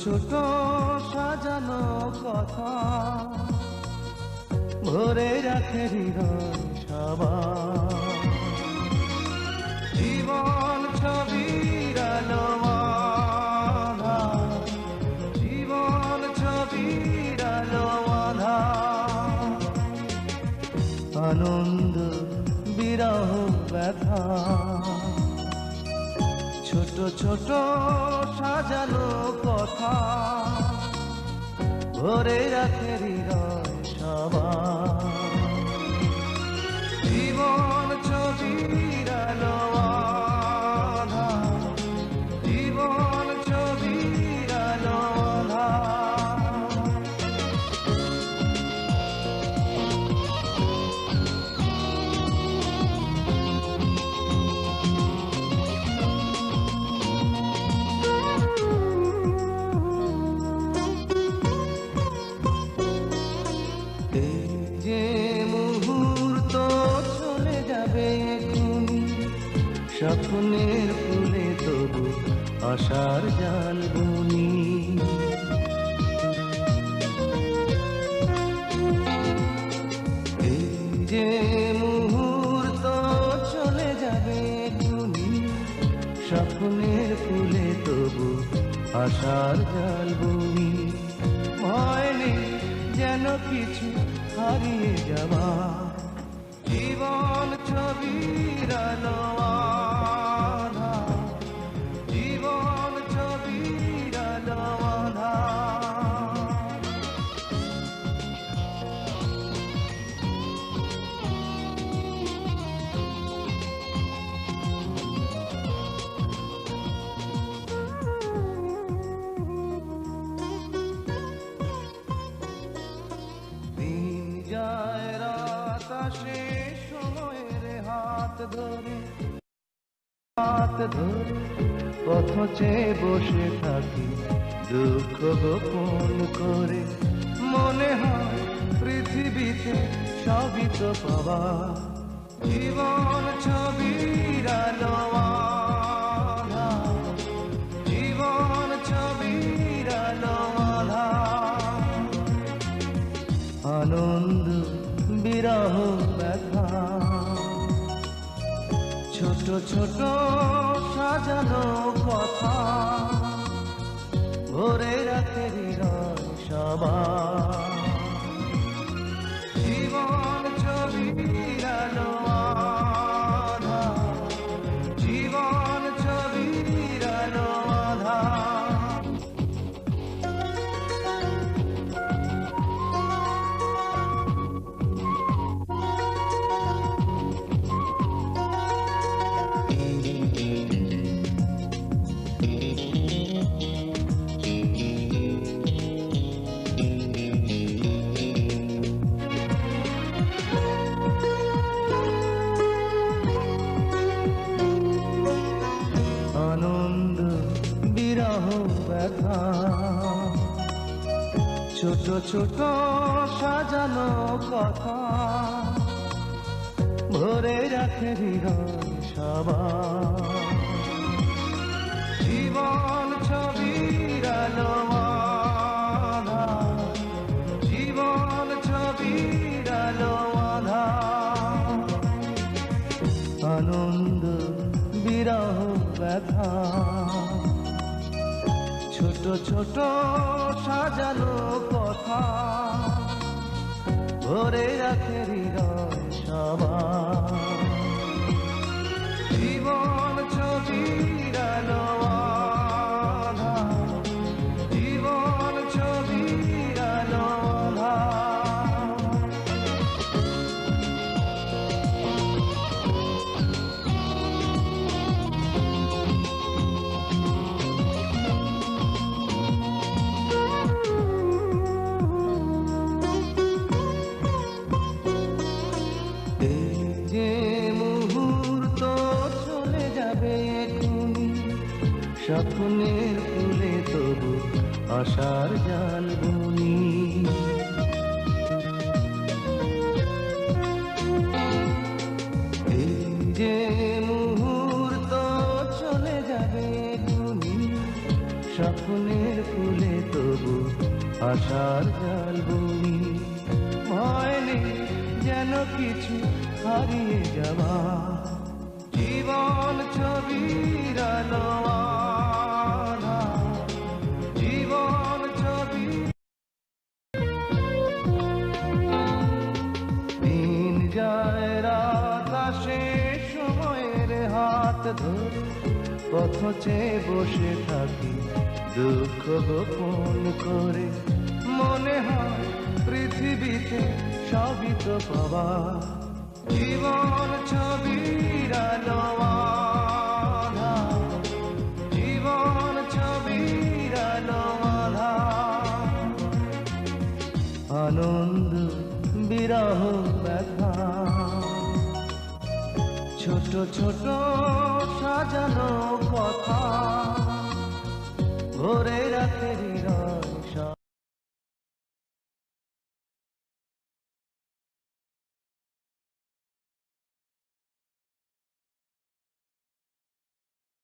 ছোট সাজানো কথা ভরে রাখে হৃদয় সবার। জীবন ছবির আলো আঁধার, জীবন ছবির আলো আঁধার, আনন্দ বিরহ ব্যথা। ছোট ছোট সাজানো কথা ভরে রাখে হৃদয় সবার। জীবন ছবির আলো আঁধার, জীবন ছবির আলো আঁধার। যে মুহূর্ত চলে যাবে তুমি স্বপ্নের ফুলে তবু আশার জাল বুনি। যে মুহূর্ত চলে যাবে তুমি স্বপ্নের ফুলে তবু আশার জাল বুনি। ভয় নেই যেন কিছু হারিয়ে যাওয়া, জীবন ছবির আলো আঁধার, জীবন ছবির আলো আঁধার। যায় রাত আসে সময়ের হাত ধরে, হাত ধরে পথ চেয়ে বসে থাকি দুঃখ গোপন করে। মনে হয় পৃথিবীতে সবই তো পাওয়া, জীবন ছবির আলো আঁধার, জীবন ছবির আলো আঁধার, আনন্দ বিরহ ব্যথা। ছোট ছোট সাজানো কথা ভরে রাখে হৃদয় সবার। জীবন ছবির আলো আঁধার, জীবন ছবির আলো আঁধার। আনন্দ বিরহ ব্যথা। ছোট ছোট সাজানো কথা ভরে রাখে হৃদয় সবার। জীবন ছবির আলো আঁধার, জীবন ছবির আলো আঁধার, আনন্দ বিরহ ব্যথা। ছোট ছোট সাজানো কথা ভরে রাখে হৃদয় সবার। জীবন ছবির আলো আঁধার, জীবন ছবির আলো আঁধার। যে মুহূর্ত চলে যাবে তুমি স্বপ্নের ফুলে তবু আশার জাল বুনি। যে মুহূর্ত চলে যাবে তুমি স্বপ্নের ফুলে আশার জাল বুনি। ভয় নেই যেন কিছু হারিয়ে যাওয়া, জীবন ছবির আলো আঁধা, জীবন ছবি। দিন যায় রাত আসে, সময়ের হাত ধরে পথ চেয়ে বসে থাকি দুঃখ গোপন করে। মনে হয় পৃথিবীতে সবই তো পাওয়া, জীবন ছবির আলো আঁধা, জীবন ছবির আলো আঁধা। আনন্দ বিরহ ব্যথা, ছোট ছোট সাজানো কথা।